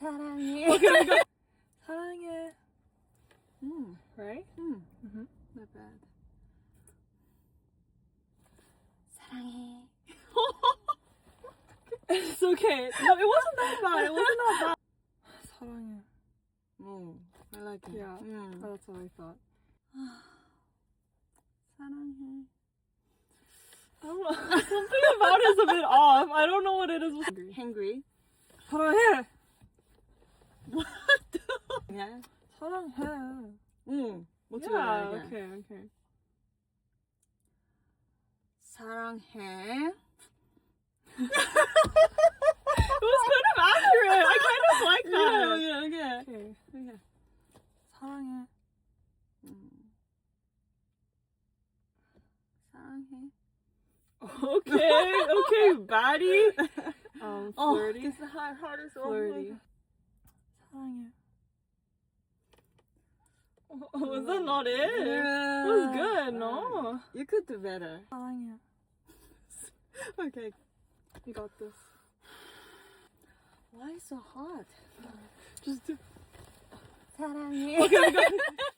saranghae. Okay, we got saranghae. Right? Mm-hmm. Not bad. saranghae. It's okay. No, it wasn't that bad. It wasn't that bad. saranghae. I like it. Yeah, that's what I thought. saranghae. I don't know. Something about it is a bit off. I don't know what it is. Hungry. saranghae. What? Yeah. saranghae. What's Yeah, it? okay. saranghae. It was kind of accurate. I kind of like that. Okay. Okay. saranghae. saranghae. Okay, baddie. Flirty. This is the hardest one. Flirty. saranghae. Was that not it? Yeah. It was good, no? You could do better. saranghae. Okay. You got this. Why so hot? Just do. saranghae. Okay, we got